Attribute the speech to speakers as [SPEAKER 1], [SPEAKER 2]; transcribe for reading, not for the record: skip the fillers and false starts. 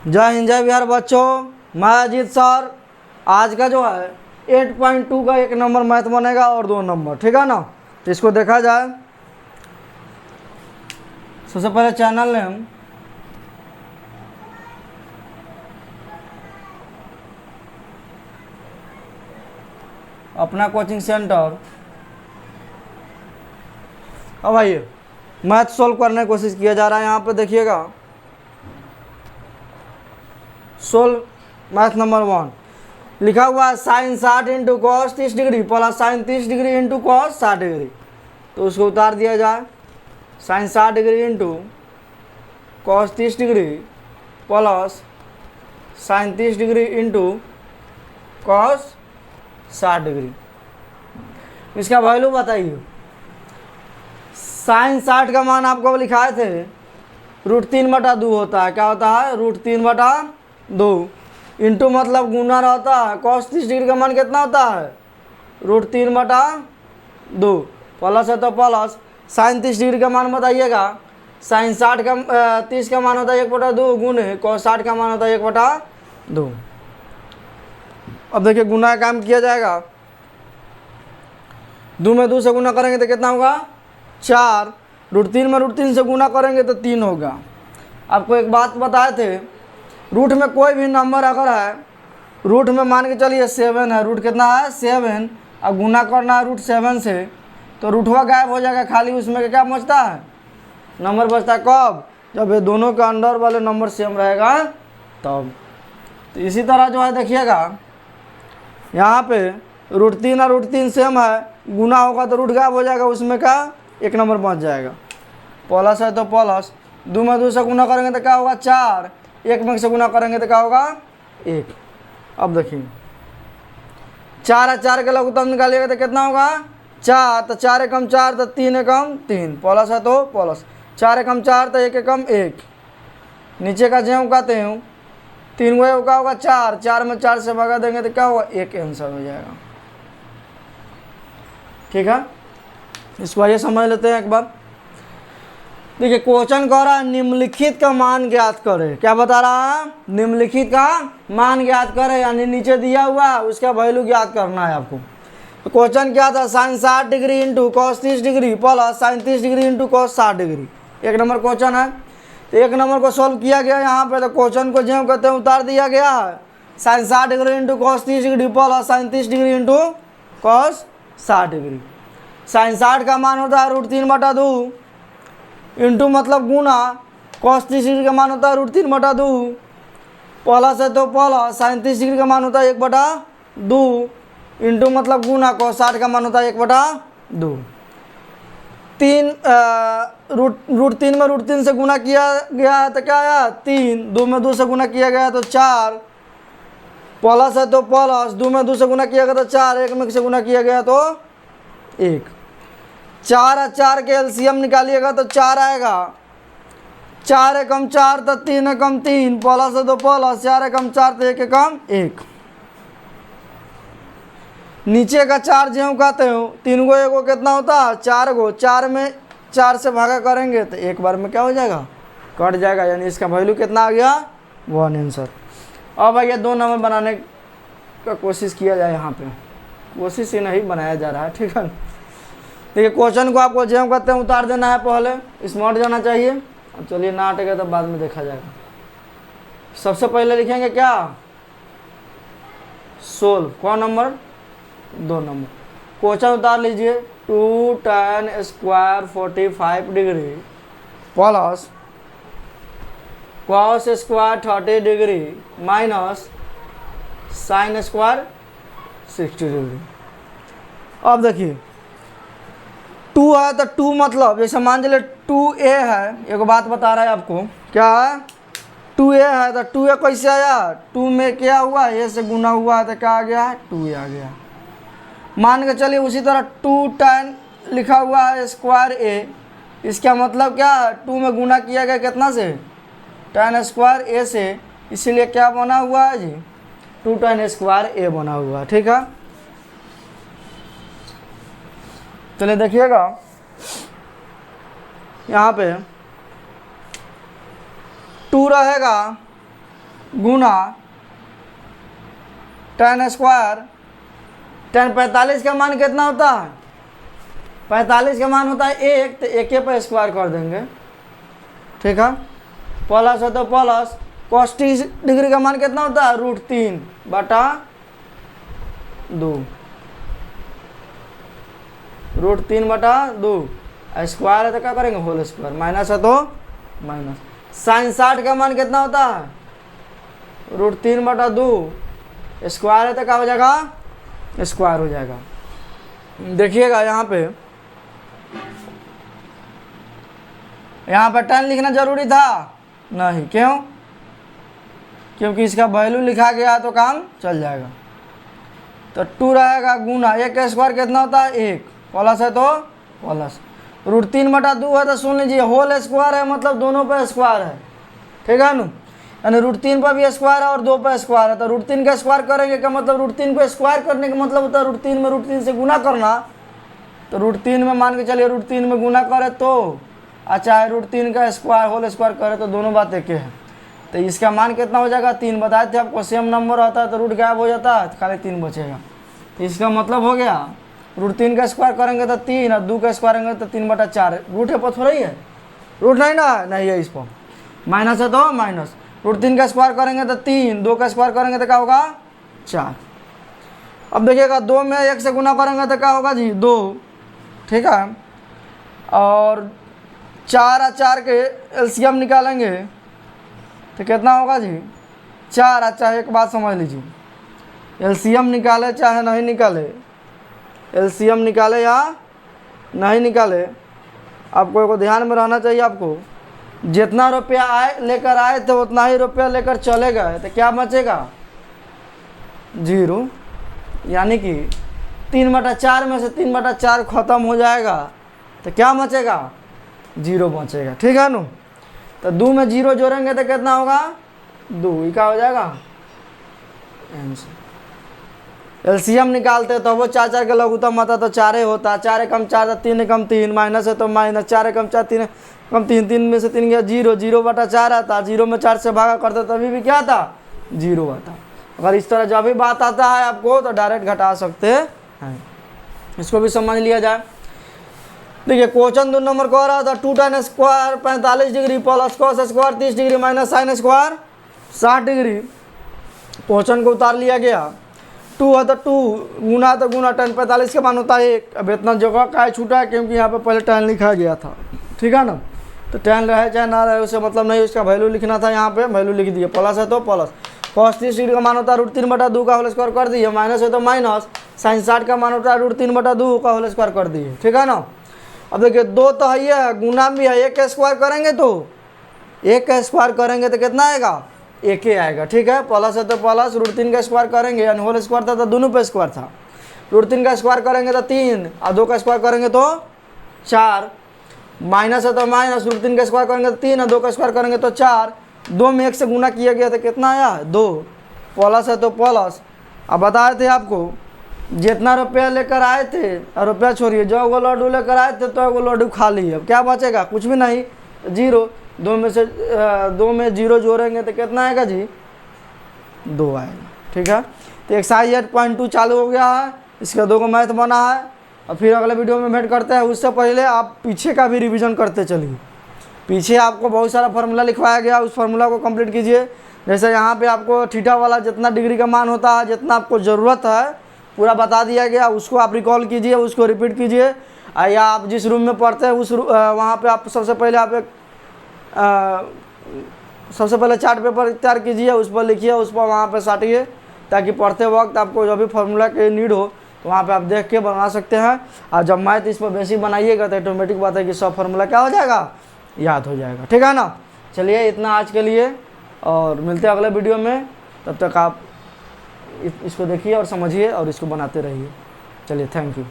[SPEAKER 1] जय हिंद जय बिहार बच्चों, मैं अजीत सर। आज का जो है 8.2 का 1 नंबर मैथ बनेगा और 2 नंबर, ठीक है ना। तो इसको देखा जाए। सबसे पहले चैनल नेम, अपना कोचिंग सेंटर। अब आइए मैथ सोल्व करने की कोशिश किया जा रहा है। यहाँ पे देखिएगा, सोल्व मैथ नंबर 1 लिखा हुआ है sine 60 into cos 30 degree plus sine 30 degree into cos 60 degree. तो उसको उतार दिया जाए। Sine 60 degree into cos 30 degree plus sine 30 degree into cos 60 degree. इसका वैल्यू बताइए। साइन 60 का मान आपको लिखाए थे √3/2 होता है। क्या होता है? √3/2 इंटू मतलब गुना रहता है। कॉस 30 डिग्री का मान कितना होता है? √3/2 प्लस है तो प्लस साइन 30 डिग्री का मान बताइएगा। साइन 60 का 30 का मान होता है 1/2 गुने कॉस 60 का मान होता है 1/2। अब देखिए गुना का काम किया जाएगा। 2 में 2 से गुना करेंगे तो कितना होगा? 4। √3 में √3 से गुना करेंगे तो 3 होगा। आपको एक बात बताए थे, रूट में कोई भी नंबर अगर है, रूट में मान के चलिए 7 है, रूट कितना है? 7। अब गुना करना है √7 से, तो रूटवा गायब हो जाएगा, खाली उसमें क्या बचता है? नंबर बचता है। कब? जब ये दोनों के अंडर वाले नंबर सेम रहेगा तब। तो इसी तरह जो है देखिएगा, यहाँ पे √3 और √3 सेम है, गुना होगा तो रूट गायब हो जाएगा, उसमें का 1 नंबर बच जाएगा। प्लस है तो प्लस 2 में 2 से गुना करेंगे तो क्या होगा? 4। 1 में से गुना करेंगे तो क्या होगा? 1। अब देखिए 4 और 4 के लघुत्तम निकालिएगा तो कितना होगा? 4। तो 4 एकम 4 तो 3 एकम 3 प्लस है तो प्लस 4 एकम 4 तो 1 एकम 1। नीचे का ज्यों कहते हैं 3 गो का होगा 4। 4 में 4 से भगा देंगे तो क्या होगा? 1 आंसर हो जाएगा। ठीक है, इसको आइए समझ लेते हैं एक बार। देखिए क्वेश्चन कह रहा है निम्नलिखित का मान ज्ञात करें। क्या बता रहा है? निम्नलिखित का मान ज्ञात करें, यानी नीचे दिया हुआ है उसका वैल्यू ज्ञात करना है आपको। तो क्वेश्चन क्या था? Sine 60 degree into cos 30 degree plus sine 30 degree into cos 60 degree. 1 number question है। तो 1 नंबर को सॉल्व किया गया यहाँ पे। तो क्वेश्चन को जो कहते हैं उतार दिया गया है। Sine 60 degree into cos 30 degree plus sine 30 degree into cos 60 degree. Sine 60 का मान होता है √3/2 इंटू मतलब गुना कॉस 30 डिग्री का मान होता है √3/2 प्लस है तो प्लस साइन 30 डिग्री का मान होता है 1/2 इंटू मतलब गुना कॉस 60 का मान होता है 1/2। 3 में √3 से गुना किया गया है तो क्या आया? 3। 2 में 2 से गुना किया गया है तो 4 प्लस है तो प्लस 2 में 2 से गुना किया गया तो 4। 1 में से गुना किया गया तो 1। 4 और 4 के एलसीएम निकालिएगा तो 4 आएगा। 4 एकम 4 तो 3 एकम 3 प्लस है तो प्लस 4 एकम 4 तो 1 एकम 1। नीचे का 4 ज्यों कहते हो 3 गो 1 गो कितना होता है? 4 गो। 4 में 4 से भागा करेंगे तो एक बार में क्या हो जाएगा? कट जाएगा, यानी इसका वैल्यू कितना आ गया? 1 आंसर। अब भैया 2 नंबर बनाने का कोशिश किया जाए। यहाँ पे कोशिश ही नहीं बनाया जा रहा है, ठीक है। देखिए क्वेश्चन को आपको जो कहते हैं उतार देना है, पहले स्मार्ट जाना चाहिए। अब चलिए ना अटेगा तो बाद में देखा जाएगा। सबसे पहले लिखेंगे क्या? सोल्व। कौन नंबर? 2 नंबर। क्वेश्चन उतार लीजिए। 2 tan square 45 degree plus cos square 30 degree minus sine square 60 degree. अब देखिए 2 है तो 2 मतलब जैसे मान चलिए 2a है। एक बात बता रहा है आपको, क्या है? 2a है तो 2a कैसे आया? 2 में क्या हुआ? a से गुना हुआ है तो क्या आ गया? 2a आ गया। मान के चलिए उसी तरह 2 tan लिखा हुआ है स्क्वायर a। इसका मतलब क्या है? 2 में गुना किया गया कितना से? tan स्क्वायर a से, इसीलिए क्या बना हुआ है जी? 2 tan स्क्वायर a बना हुआ है। ठीक है, चलिए देखिएगा यहाँ पे 2 रहेगा गुना tan स्क्वायर। tan 45 का मान कितना होता है? 45 का मान होता है 1, तो 1 पर स्क्वायर कर देंगे, ठीक है। प्लस है तो प्लस cos 30 डिग्री का मान कितना होता है? √3/2, √3/2। स्क्वायर है तो क्या करेंगे? Whole square. माइनस है तो माइनस। sin 60 का मान कितना होता है? √3/2। स्क्वायर है तो क्या हो जाएगा? स्क्वायर हो जाएगा। देखिएगा यहाँ पे tan लिखना जरूरी था? नहीं। क्यों? क्योंकि इसका वैल्यू लिखा गया तो काम चल जाएगा। तो 2 रहेगा गुना 1 का स्क्वायर कितना होता है? 1, प्लस है तो प्लस, √3/2 है तो सुन लीजिए होल स्क्वायर है, मतलब दोनों पे स्क्वायर है, ठीक है ना। यानी √3 पर भी स्क्वायर है और 2 पर स्क्वायर है, तो √3 का स्क्वायर करेंगे का मतलब √3 को स्क्वायर करने का मतलब होता है √3 में √3 से गुना करना। तो √3 में मान के चलिए √3 में गुना करे तो, चाहे √3 का स्क्वायर होल स्क्वायर करे तो दोनों बात एक है। तो इसका मान कितना हो जाएगा? 3 बताए थे आपको, सेम नंबर होता है तो रूट गायब हो जाता है, तो खाली 3 बचेगा। तो इसका मतलब हो गया √3 का स्क्वायर करेंगे तो 3 और 2 का स्क्वायर करेंगे तो 3/4। रूट है पर थोड़ा ही है, रूट नहीं ना, नहीं है इस पर। माइनस है तो माइनस, √3 का स्क्वायर करेंगे तो 3, 2 का स्क्वायर करेंगे तो क्या होगा? 4। अब देखिएगा 2 में 1 से गुना करेंगे तो क्या होगा जी? 2, ठीक है। और 4 और 4 के एलसीएम निकालेंगे तो कितना होगा जी? 4। अच्छा एक बात समझ लीजिए, एलसीएम निकाले चाहे नहीं निकाले, एलसीएम निकाले या नहीं निकाले, आपको एक ध्यान में रहना चाहिए। आपको जितना रुपया लेकर आए थे उतना ही रुपया लेकर चले गए, तो क्या बचेगा? 0। यानी कि 3/4 में से 3/4 खत्म हो जाएगा, तो क्या बचेगा? 0 बचेगा, ठीक है ना। तो 2 में 0 जोड़ेंगे तो कितना होगा? 2। क्या हो जाएगा? एलसीएम निकालते तो वो 4 4 के लघुत्तम आता तो 4 होता, 4 कम 4 3 कम 3, माइनस है तो माइनस, 4 कम 4 3 कम 3, 3 में से 3 गया 0, 0/4 आता, 0 में 4 से भागा करते तभी भी क्या आता? 0 आता। अगर इस तरह जब भी बात आता है आपको तो डायरेक्ट घटा सकते हैं, इसको भी समझ लिया जाए। देखिए क्वेश्चन 2 नंबर को रहा था 2 tan square 45 degree plus cos square 30 degree minus sin square 60 degree. Question को उतार लिया गया। 2 है तो 2, गुना तो गुना, tan 45 का मान होता है 1। अब इतना जगह का छूटा है क्योंकि यहाँ पे पहले tan लिखा गया था, ठीक है ना। तो tan रहे चाहे ना रहे उससे मतलब नहीं, उसका वैल्यू लिखना था, यहाँ पे वैल्यू लिख दिए। प्लस है तो प्लस, cos 30 डिग्री का मान होता है √3/2 का होल स्क्वायर कर दिए, माइनस है तो माइनस, sin 60 का मान होता है √3/2 का होल स्क्वायर कर दिए, ठीक है ना। अब देखिए 2 तो है, गुना भी है, 1 का स्क्वायर करेंगे तो 1 का स्क्वायर करेंगे तो कितना आएगा? 1 ही आएगा, ठीक है। प्लस है तो प्लस, √3 का स्क्वायर करेंगे, यानी होल स्क्वायर था तो दोनों पे स्क्वायर था, √3 का स्क्वायर करेंगे तो 3 और 2 का स्क्वायर करेंगे तो 4, माइनस है तो माइनस, √3 का स्क्वायर करेंगे तो 3 और 2 का स्क्वायर करेंगे तो 4, 2 में 1 से गुना किया गया तो कितना आया? 2। प्लस है तो प्लस। अब बताए थे आपको जितना रुपया लेकर आए थे, और रुपया छोड़िए, जो वो लड्डू लेकर आए थे तो वो लड्डू खा लिए, अब क्या बचेगा? कुछ भी नहीं, 0। 2 में 0 जोड़ेंगे तो कितना आएगा जी? 2 आएगा, ठीक है। तो एक्सरसाइज 8.2 चालू हो गया है, इसका 2 का मैथ बना है, और फिर अगले वीडियो में भेंट करते हैं। उससे पहले आप पीछे का भी रिवीजन करते चलिए। पीछे आपको बहुत सारा फार्मूला लिखवाया गया, उस फार्मूला को कंप्लीट कीजिए। जैसे यहाँ पे आपको थीटा वाला जितना डिग्री का मान होता है, जितना आपको ज़रूरत है पूरा बता दिया गया, उसको आप रिकॉल कीजिए, उसको रिपीट कीजिए। या आप जिस रूम में पढ़ते हैं उस वहाँ पे आप सबसे पहले आप एक सबसे पहले चार्ट पेपर तैयार कीजिए, उस पर लिखिए, उस पर वहाँ पे साटिए, ताकि पढ़ते वक्त आपको जो भी फार्मूला की नीड हो तो वहाँ पे आप देख के बना सकते हैं। और जब मैथ इस पर बेसिक बनाइएगा तो ऑटोमेटिक बात है कि सब फार्मूला क्या हो जाएगा? याद हो जाएगा, ठीक है ना। चलिए इतना आज के लिए, और मिलते हैं अगले वीडियो में। तब तक आप इसको देखिए और समझिए और इसको बनाते रहिए। चलिए, थैंक यू।